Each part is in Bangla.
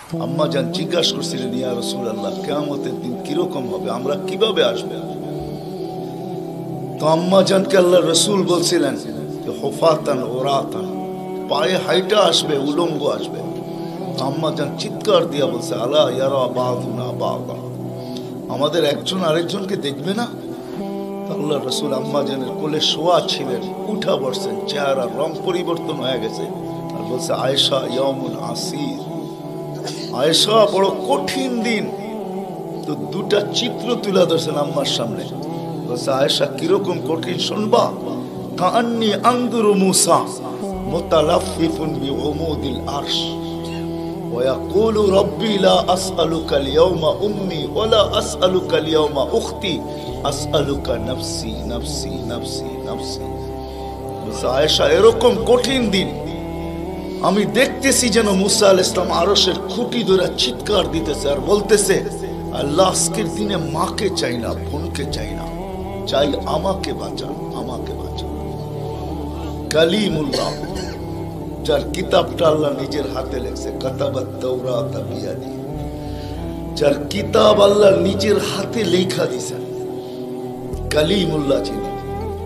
আম্মা জান জিজ্ঞাসা করছিলেন, ইয়া রাসূলুল্লাহ, কিয়ামতের দিন কিরকম হবে, আমরা কিভাবে আসবে? তো আম্মা জানকে আল্লাহ রসুল বলছিলেন যে হুফাতান ওরাতান, পায়ে হাইটা আসবে, উলঙ্গ আসবে। আম্মা জান চিৎকার দিয়া বলছে, আলা ইয়ারা বাদুনা বাদা, আমাদের একজন আরেকজনকে দেখবে না? আল্লাহ রসুল আম্মা জানের কোলে শোয়া ছিলেন, উঠা বসছেন, চেহারার রং পরিবর্তন হয়ে গেছে, আর বলছে, আয়েশা ইয়াউমুন আসির, আয়েশা বড় কঠিন দিন। তো দুটা চিত্র তুলে ধরছেন আম্মার সামনে, বলছে, আয়েশা কিরকম কঠিন শুনবা? কাআন্নী আনদুরু মুসা মুতালাফফিফুন বিউমুদিল আরশ ওয়া ইয়াকুলু রাব্বি লা আসআলুকা আল-ইয়াওমা উম্মি ওয়া লা আসআলুকা আল-ইয়াওমা উখতি আসআলুকা নাফসি নাফসি নাফসি নাফসি। বলছে, আয়েশা এরকম কঠিন দিন আমি দেখতেছি যেন মুসা আলাইহিস সালাম আরশের খুঁটি ধরে চিৎকার দিতেছে আর বলতেছে, আল্লাহ আজকের দিনে মাকে চাই না, বোনকে চাই না, চাই আমাকে বাঁচান, আমাকে বাঁচান। কালিমুল্লাহ, যার কিতাবটা আল্লাহ নিজের হাতে লেখছে, কাতাবাত তাওরাত বিয়াদি, যার কিতাব আল্লাহ নিজের হাতে লেখা দিয়েছেন, কালিমুল্লাহ যিনি,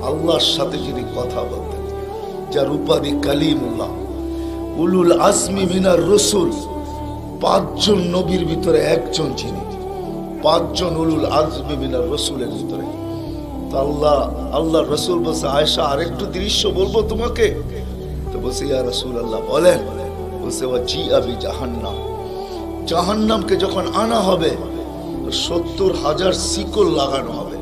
আল্লাহর সাথে যিনি কথা বলতেন, যার উপাধি কালিমুল্লাহ, উলুল আজমি মিনার রসুল, 5 জন নবীর ভিতরে একজন যিনি, 5 জন উলুল আজমি মিনার রসুলের ভিতরে। আল্লাহ রসুল বলছে, আয়েশা আরেকটু দৃশ্য বলবো তোমাকে? তো বলছে, ইয়া রাসূলুল্লাহ বলেন। বলছে, ওয়াজিআ বিজাহান্নাম, জাহান্নামকে যখন আনা হবে 70,000 শিকল লাগানো হবে,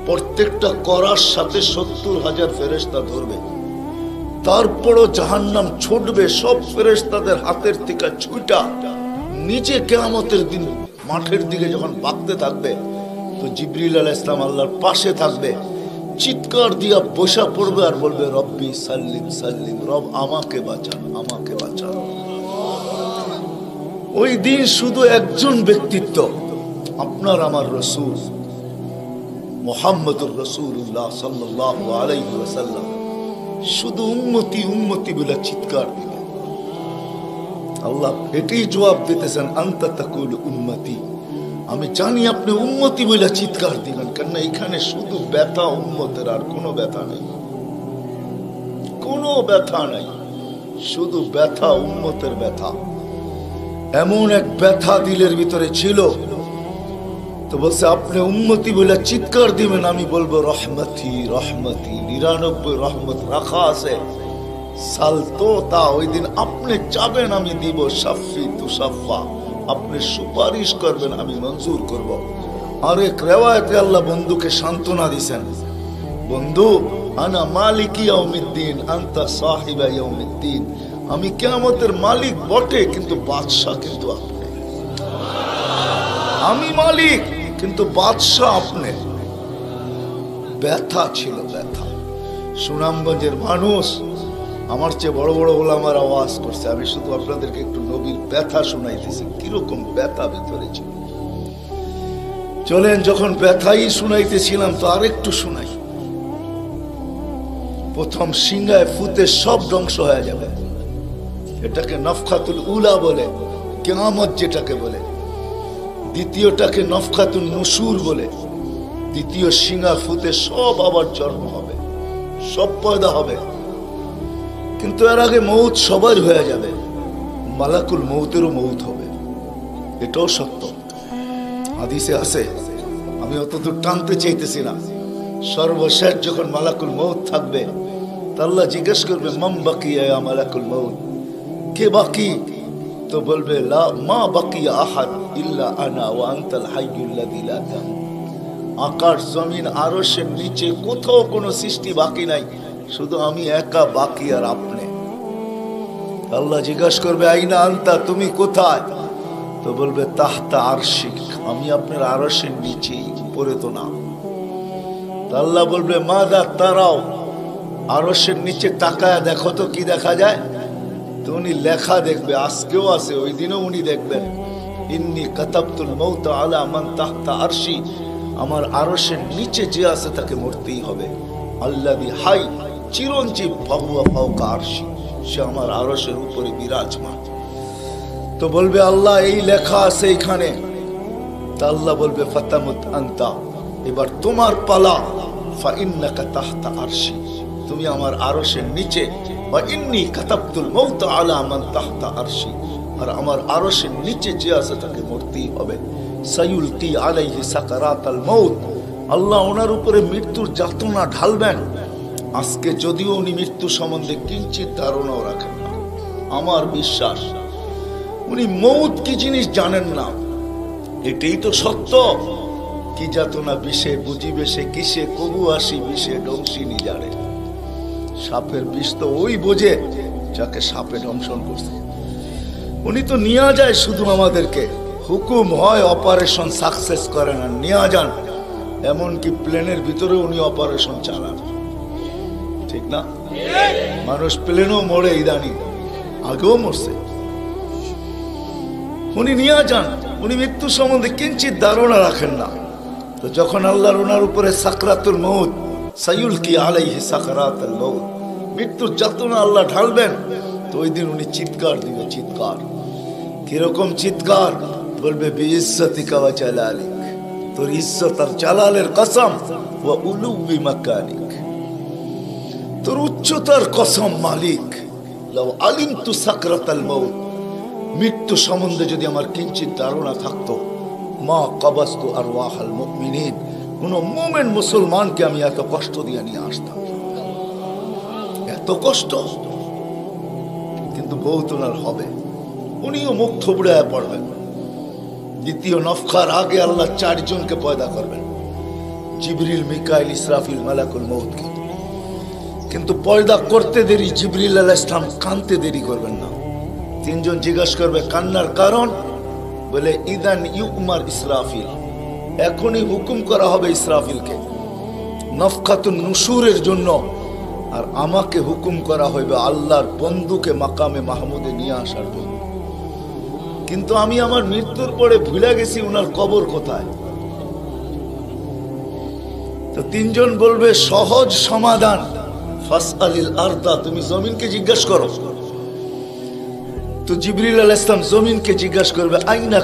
প্রত্যেকটা করার সাথে 70,000 ফেরেশতা ধরবে, তারপরও জাহান্নাম ছুটবে, সব ফেরেশতাদের হাতের থেকে ছুটা নিচে কিয়ামতের দিন মাঠের দিকে যখন ভাগতে থাকবে, তো জিবরিল আলাইহিস সালাম আল্লাহর পাশে থাকবে, চিৎকার দিয়া বসা পড়বে আর বলবে, রব্বি সাল্লিম সাল্লিম, রব আমাকে বাঁচান, আমাকে বাঁচান। ওই দিন শুধু একজন ব্যক্তিত্ব, আপনার আমার রসূল মুহাম্মদুর রাসূলুল্লাহ সাল্লাল্লাহু আলাইহি ওয়াসাল্লাম শুধু উম্মতি উম্মতি বলে চিৎকার দিবে। আল্লাহ এটাই জবাব দিতেছেন, আনতা তাকুলু উম্মতি, আমি জানি আপনি উম্মতি বলে চিৎকার দিবেন, কেননা এখানে শুধু ব্যথা উম্মতের, আর কোনো ব্যথা নেই, কোনো ব্যথা নাই, শুধু ব্যথা উম্মতের ব্যথা। এমন এক ব্যথা দিলের ভিতরে ছিল, তো বলছে আপনি উম্মতি বলে চিৎকার দিবেন, আমি বলবো রহমতি রহমতি, 99 রহমত রাখা আছে, সালতো তা, ওই দিন আপনি চাবেন আমি দিব, শাফি তুসাফা, আপনি সুপারিশ করবেন আমি মঞ্জুর করব। আর এক রিওয়ায়াতে আল্লাহ বন্ধুকে সান্ত্বনা দিয়েছেন, বন্ধু আনা মালিকি ইয়াউমিদ্দিন আনতা সাহিবা ইয়াউমিদ্দিন, আমি কিয়ামতের মালিক বটে কিন্তু বাদশা কিন্তু আপনি, আমি মালিক কিন্তু বাদশা আপনি। ব্যথা ছিল, ব্যথা। সুনামগঞ্জের মানুষ আমার চেয়ে বড় বড় ওলামার আওয়াজ করছে, আমি শুধু আপনাদেরকে একটু নবীর ব্যথা শুনাইতেছি, কিরকম ব্যথা ভিতরে ছিল। চলেন, যখন ব্যথাই শুনাইতেছিলাম তো আরেকটু শুনাই। প্রথম সিংহায় ফুতে সব ধ্বংস হয়ে যাবে, এটাকে নফখাতুল উলা বলে, কিয়ামত যেটাকে বলে। দ্বিতীয়টাকে নফখাতুন নুশুর বলে, দ্বিতীয় সিংহা ফুতে সব আবার জন্ম হবে, সব পয়দা হবে। কিন্তু এর আগে মৌত সবার হয়ে যাবে, মালাকুল মৌতেরও মৌত হবে, এটাও সত্য, হাদিসে আছে। আমি অতদূর টানতে চাইতেছি না। সর্বশেষ যখন মালাকুল মৌত থাকবে, তা আল্লাহ জিজ্ঞেস করবে, মাম বাকিয়া ইয়া মালাকুল মৌত, কে বাকি? তো বলবে, লা মা বাকিয়া আহাদ ইল্লা আনা ওয়া আনতাল হাইয়ুল লাযী লা তামুত। আকাশ জমিন আরশের নিচে কোথাও কোনো সৃষ্টি বাকি নাই, শুধু আমি একা বাকি আর আপনি। আল্লাহ জিজ্ঞাসা করবে, আইনা আনতা, তুমি কোথায়? তো বলবে, তাহতা আরশিক, আমি আপনার আরশের নিচে, উপরে তো না। আল্লাহ বলবে, মাদা তারাও, আরশের নিচে তাকায় দেখো তো কি দেখা যায়? তো উনি লেখা দেখবে, আজকেও আছে, ওই দিনও উনি দেখবেন, ইন্নী কাতাবতুল মাউত আলা মান তাহতা আরশি, আমার আরশের নিচে যে আছে তাকে মরতেই হবে। আল্লাযী হাই চিরঞ্জীব ফাহুয়া ফাওকা আরশি, সে আমার আরশের উপরে বিরাজমান। তো বলবে আল্লাহ এই লেখা আছে এইখানে, তা আল্লাহ বলবে ফাতামুত আনতা, এবার তোমার পালা। ফাইন্নাকা তাহতা আরশি, তুমি আমার আরশের নিচে। ওয়া ইন্নী কাতাবতুল মাউত আলা মান তাহতা আরশি, আর আমার আরশের নিচে যে আছে তাকে মরতেই হবে। সায়ুলকি আলাইহি সাকারাতাল মাউত, আল্লাহ ওনার উপরে মৃত্যুর যাতনা ঢালবেন। আজকে যদিও উনি মৃত্যু সম্বন্ধে কিঞ্চিত ধারণাও রাখেন না, আমার বিশ্বাস উনি মৌত কি জিনিস জানেন না, এটাই তো সত্য। কি যাতনা বিষে বুঝিবে সে কিসে, কবু আসি বিষে ডংসিনি জানে। সাপের বিষ তো ওই বোঝে যাকে সাপে দংশন করছে। উনি তো নিয়ে যায় শুধু আমাদেরকে, হুকুম হয় অপারেশন সাকসেস করে না, নিয়ে যান। এমনকি প্লেনের ভিতরে উনি অপারেশন চালান, ঠিক না? মানুষ প্লেনও মরে ইদানি, আগেও মরছে। উনি নিয়ে যান, উনি মৃত্যু সম্বন্ধে কিঞ্চিত ধারণা রাখেন না। তো যখন আল্লাহর ওনার উপরে সাকরাতুল মউত, সায়ুলকি আলাইহি সাকরাতুল মউত, মৃত্যুর যাতনা আল্লাহ ঢালবেন, তো ওই দিন উনি চিৎকার দিবে, চিৎকার। কিরকম চিৎকার? বলবে বিইজ্জতিকা ওয়া জালালিক, তোর ইজ্জত আর জালালের কসম, ওয়া উলুবি মাকানিক, তোর উচ্চতার কসম মালিক। লাউ আলিমতু সাকরাতাল মউত, মৃত্যু সম্বন্ধে যদি আমার কিঞ্চিত ধারণা থাকতো, মা কবাস্তু আরওয়াহাল মুমিনিন, কোন মুমিন মুসলমানকে আমি এত কষ্ট দিয়ে নিয়ে আসতাম, এত কষ্ট। কিন্তু বহুত ওনার হবে, উনিও মুখ থুবড়ায় পড়বেন। দ্বিতীয় নফখার আগে আল্লাহ 4 জনকে পয়দা করবেন, জিবরিল, মিকাইল, ইসরাফিল, মালাকুল মউতকে। কিন্তু পয়দা করতে দেরি, জিবরিল আলাইহিস সালাম কানতে দেরি করবেন না। 3 জন জিজ্ঞাসা করবে কান্নার কারণ, বলে ইদান ইউমার ইসরাফিল, এখনই হুকুম করা হবে ইসরাফিলকে নফখাতুন নুশুরের জন্য, আর আমাকে হুকুম করা হইবে আল্লাহর বন্ধুকে মাকামে মাহমুদে নিয়ে আসার জন্য। কিন্তু আমি আমার মৃত্যুর পরে ভুলে গেছি উনার কবর কোথায়। তো 3 জন বলবে সহজ সমাধান, ফাসআলিল আরদা, তুমি জমিনকে জিজ্ঞাসা করো। তো জিবরিল আলাইহিস সালাম জমিনকে জিজ্ঞাসা করবে আইনা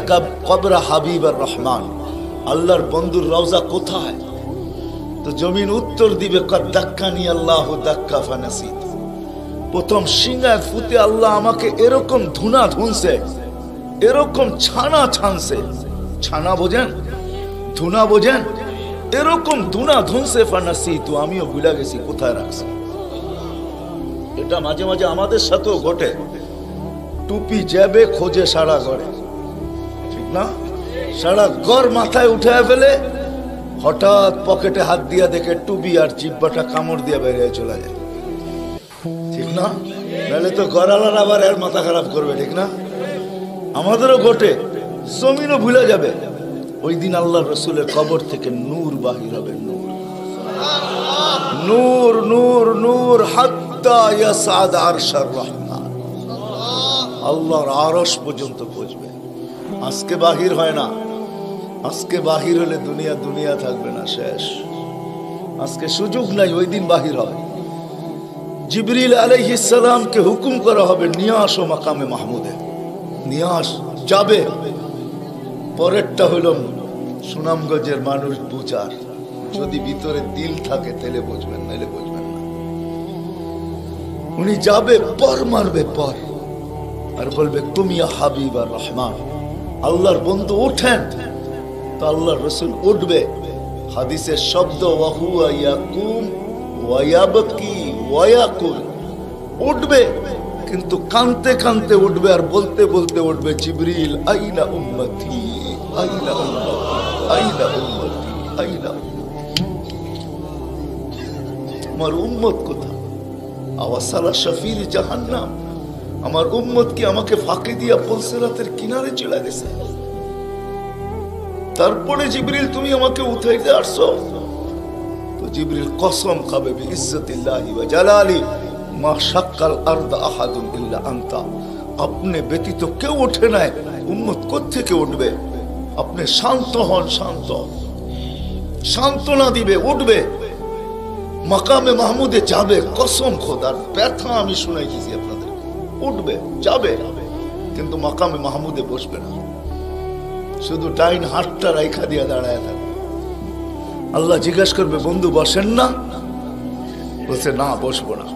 কবর হাবিবার রহমান, আল্লাহর বন্ধুর রওজা কোথায়? তো জমিন উত্তর দিবে কদ দাক্কানি আল্লাহু দাক্কা ফানাসিত, প্রথম সিংহায় ফুতে আল্লাহ আমাকে এরকম ধুনা ধুনছে, এরকম ছানা ছানছে। ছানা বোঝেন? ধুনা বোঝেন? এরকম ধুনা ধুনছে ফানাসিত, আমিও ভুলে গেছি কোথায় রাখছি। এটা মাঝে মাঝে আমাদের সাথেও ঘটে। টুপি যাবে খোঁজে সারা ঘরে, ঠিক না? সারা ঘর মাথায় উঠায় ফেলে, হঠাৎ পকেটে হাত দিয়া দেখে টুপি আর জিব্বাটা কামড় দিয়ে বেরিয়ে চলে যায়, ঠিক না? নাহলে তো গড়ালার আবার এর মাথা খারাপ করবে, ঠিক না? আমাদেরও ঘটে, জমিনও ভুলে যাবে। ওই দিন আল্লাহর রাসূলের কবর থেকে নূর বাহির হবে, নূর নূর নূর নূর হাত্তা ইয়াসাদ আরশার রহমান, আল্লাহর আরশ পর্যন্ত পৌঁছবে। আজকে বাহির হয় না, আজকে বাহির হলে দুনিয়া দুনিয়া থাকবে না, শেষ। আজকে সুযোগ নাই, ওই দিন বাহির হবে। জিবরিল আলাইহিস সালামকে হুকুম করা হবে নিয়ে আসো মাকামে মাহমুদে, নিয়ে আস, যাবে। পরেরটা হইল সুনামগঞ্জের মানুষ বুঝার, যদি ভিতরে দিল থাকে তাহলে বুঝবেন, নাহলে বুঝবেন না। উনি যাবে, পর মারবে পর, আর বলবে তুমি হাবিব আর রহমান, আল্লাহর বন্ধু ওঠেন। তো আল্লাহর রাসূল উঠবে, হাদিসের শব্দ ওয়াহুয়া ইয়াকুম ওয়ায়াবকি ওয়ায়াকুল, উঠবে কিন্তু কানতে কানতে উঠবে, আর বলতে বলতে উঠবে জিবরিল আইনা উম্মতি আইনা উম্মতি আইনা উম্মতি আইনা আমার উম্মত কোথায়? আওয়াসালা শাফির জাহান্নাম, আমার উম্মত কি আমাকে ফাঁকি দিয়া পুলসিরাতের কিনারে চলে গেছে? তারপরে জিবরিল তুমি আমাকে উঠাইতে আসছো। তো জিবরিল কসম খাবে বিইজ্জতিল্লাহি ওয়া জালালি মা শাক্কাল আরদ আহাদুন ইল্লা আনতা, আপনি ব্যতীত কেউ ওঠে নাই, উম্মত কোত্থেকে উঠবে? আপনি শান্ত হন, শান্ত, সান্ত্বনা দিবে, উঠবে, মাকামে মাহমুদে যাবে। কসম খোদার, ব্যথা আমি শুনাইছি আপনাদের, উঠবে, যাবে। কিন্তু মাকামে মাহমুদে বসবে না, শুধু ডাইন হাতটা রাইখা দিয়া দাঁড়ায় থাকবে। আল্লাহ জিজ্ঞাসা করবে, বন্ধু বসেন না? বলছে, না বসবো না।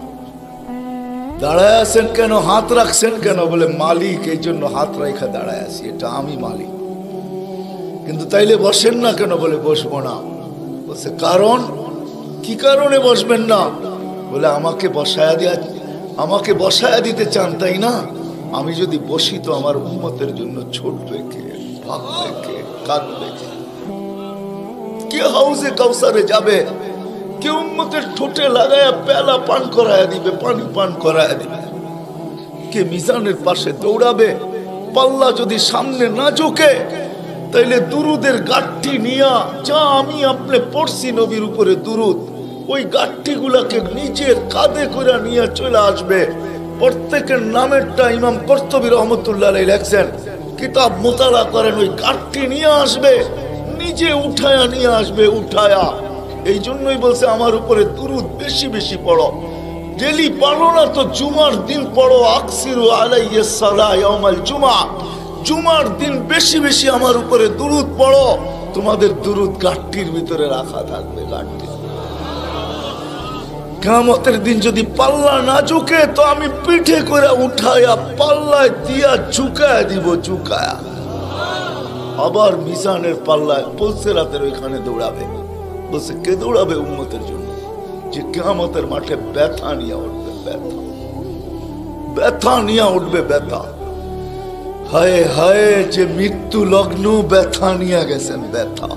দাঁড়ায় আছেন কেন, হাত রাখছেন কেন? বলে, মালিক এই জন্য হাত রাইখা দাঁড়ায় আছি, এটা আমি মালিক। কিন্তু তাইলে বসেন না কেন? বলে, বসবো না। বলছে, কারণ কি কারণে বসবেন না? বলে, আমাকে বসায়া দিতে চান তাই না? আমি যদি বসি তো আমার উম্মতের জন্য ছুটবে কে, ভাগবে কে, কাঁদবে কে? কে হাউজে কাউসারে যাবে? কে উম্মতের ঠোঁটে লাগায়া পেলা পান করায়া দিবে, পানি পান করায়া দিবে? কে মিজানের পাশে দৌড়াবে? পাল্লা যদি সামনে না ঝোঁকে তাইলে দুরুদের গাঠটি নিয়া, যা আমি আপনি পড়ছি নবীর উপরে দুরুদ, ওই গাঠটি গুলাকে নিজের কাঁধে করে নিয়ে চলে আসবে। প্রত্যেকের নামেরটা ইমাম কর্তুবী রহমতুল্লাহ আলাইহি লেখছেন, কিতাব মোতালা করেন, ওই গাঠটি নিয়ে আসবে, নিজে উঠায়া নিয়ে আসবে, উঠায়া। এই জন্যই বলছে আমার উপরে দুরুদ বেশি বেশি পড়ো। ডেলি পড়ো না তো জুমার দিন পড়ো, আকসিরু আলাইহিস সালাহ ইয়াউমাল জুমআ, জুমার দিন বেশি বেশি আমার উপরে দুরুদ পড়ো। তোমাদের দুরুদ গাঠটির ভিতরে রাখা থাকবে। গাঠটি কিয়ামতের দিন যদি পাল্লা না ঝুঁকে তো আমি পিঠে করে উঠায়া পাল্লায় দিয়া ঝুঁকায়া দিব, ঝুঁকায়া। আবার মিজানের পাল্লায় পুলসিরাতের ওইখানে দৌড়াবে। বলছে, কে দৌড়াবে উম্মতের জন্য? যে কিয়ামতের মাঠে ব্যথা নিয়ে উঠবে, ব্যথা, ব্যথা নিয়ে উঠবে, ব্যথা। হায় হায়, যে মৃত্যু লগ্ন ব্যথা নিয়ে গেছেন, ব্যথা।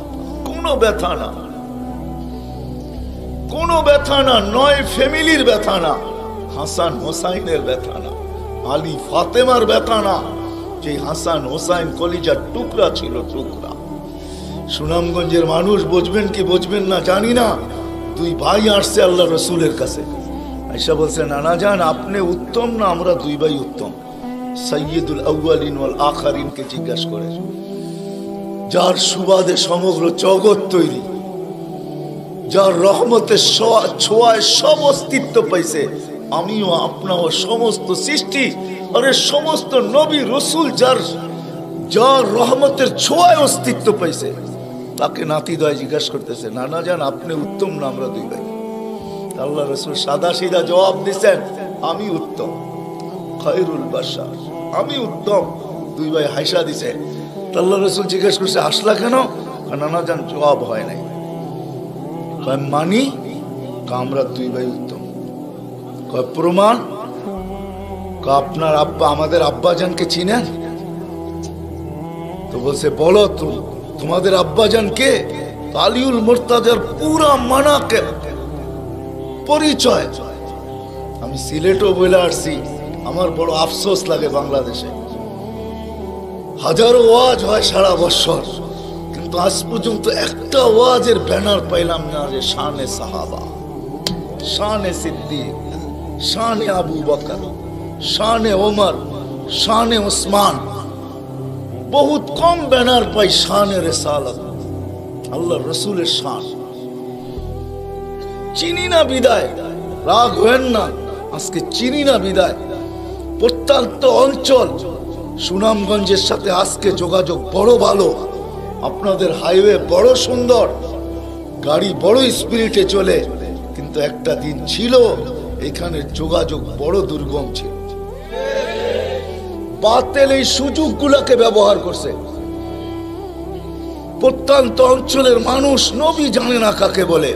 কোনো ব্যথা না, কোনো ব্যথা না, নয় ফ্যামিলির ব্যথা না, হাসান হোসাইনের ব্যথা না, আলী ফাতেমার ব্যথা না, যে হাসান হোসাইন কলিজার টুকরা ছিল, টুকরা। সুনামগঞ্জের মানুষ বুঝবেন কি বুঝবেন না জানি না, দুই ভাই আসছে আল্লাহ রসুলের কাছে, আয়েশা বলছে, নানা জান আপনি উত্তম না আমরা দুই ভাই উত্তম? সাইয়্যিদুল আউয়ালিন ওয়াল আখিরিনকে জিজ্ঞাসা করে, যার সুবাদে সমগ্র জগৎ তৈরি, যার রহমতের ছোঁয়ায় সব অস্তিত্ব পাইছে, আমিও আপনাও সমস্ত সৃষ্টি, আরে সমস্ত নবী রসুল যার রহমতের ছোঁয়ায় অস্তিত্ব পাইছে, তাকে নাতিদয় জিজ্ঞাসা করতেছে, নানা জান আপনি উত্তম না আমরা দুই ভাই? আল্লাহ রসুল সাদা সিধা জবাব দিচ্ছেন, আমি উত্তম, খায়রুল বাশার, আমি উত্তম। দুই ভাই হাসা দিছে। আল্লাহ রসুল জিজ্ঞেস করছে, হাসলা কেন? নানা জান জবাব হয় নাই। মানি আমরা দুই ভাই উত্তম। প্রমাণ? আপনার আব্বা আমাদের আব্বাজানকে চিনেন? তো বলছে, বলো তোমাদের আব্বাজান কে? আলিউল মুর্তাজার পুরা মানাকে পরিচয়। আমি সিলেটও বলে আসছি, আমার বড় আফসোস লাগে, বাংলাদেশে হাজারো ওয়াজ হয় সারা বছর, কিন্তু আজ পর্যন্ত একটা ওয়াজের ব্যানার পাইলাম না যে শানে সাহাবা, শানে সিদ্দিক, শানে আবু বকর, শানে ওমর, শানে ওসমান। বহুত কম ব্যানার পাই শানে রিসালাত, আল্লাহ রসুলের শান। চিনি না বিদায়, রাগ হয়েন না, আজকে চিনি না বিদায়। প্রত্যন্ত অঞ্চল সুনামগঞ্জের সাথে আজকে যোগাযোগ বড় ভালো, আপনাদের হাইওয়ে বড় সুন্দর, গাড়ি বড় স্পিরিটে চলে, কিন্তু একটা দিন ছিল এখানে যোগাযোগ বড় দুর্গম ছিল। বাতিল এই সুযোগগুলোকে ব্যবহার করছে। প্রত্যন্ত অঞ্চলের মানুষ নবী জানে না কাকে বলে,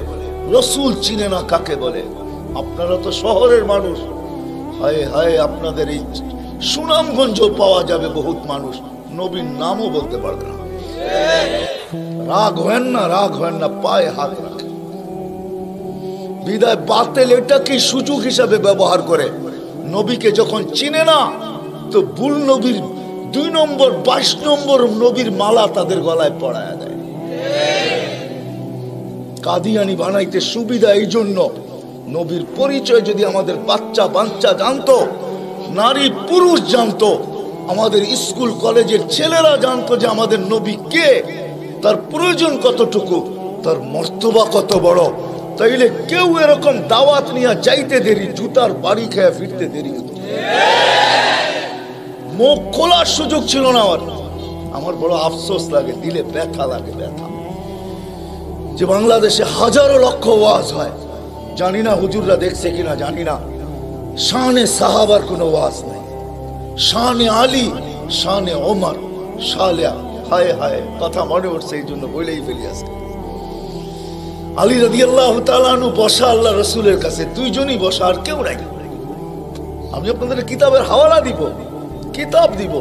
রসুল চিনে না কাকে বলে। আপনারা তো শহরের মানুষ, হায় হায় আপনাদের এই সুনামগঞ্জ পাওয়া যাবে বহুত মানুষ নবীর নামও বলতে পারবে না। রাগ হয় না, রাগ হয় না, পায়ে হাত রাখে। বিদায় বাতিল এটাকে সুযোগ হিসাবে ব্যবহার করে। নবীকে যখন চিনে না তো ভুল নবীর 2 নম্বর 22 নম্বর নবীর মালা তাদের গলায় পরায়া দেয়। কাদিয়ানি বানাইতে সুবিধা এই জন্য, নবীর পরিচয় যদি আমাদের বাচ্চা বাচ্চা জানতো, নারী পুরুষ জানতো, আমাদের স্কুল কলেজের ছেলেরা জানতো যে আমাদের নবী কে, তার প্রয়োজন কতটুকু, তার মর্তবা কত বড়, তাইলে কেউ এরকম দাওয়াত নিয়ে যাইতে দেরি, জুতার বাড়ি খেয়ে ফিরতে দেরি হতো। মুখ খোলার সুযোগ ছিল না আমার বড় আফসোস লাগে, দিলে ব্যথা লাগে, ব্যথা যে বাংলাদেশে হাজারো লক্ষ ওয়াজ হয়, জানি না হুজুররা দেখছে কিনা জানি না, শানে সাহাবার কোনো ওয়াজ নাই, শানে আলী, শানে ওমর, শালে হায় হায়, কথা মনে উঠছে এই জন্য বলেই ফেলি আজকে। আলী রাদিয়াল্লাহু তাআলা আনহু বসা আল্লাহ রসুলের কাছে, দুইজনই বসা, আর কেউ নাই। আমি আপনাদের কিতাবের হাওয়ালা দিব, কিতাব দিব।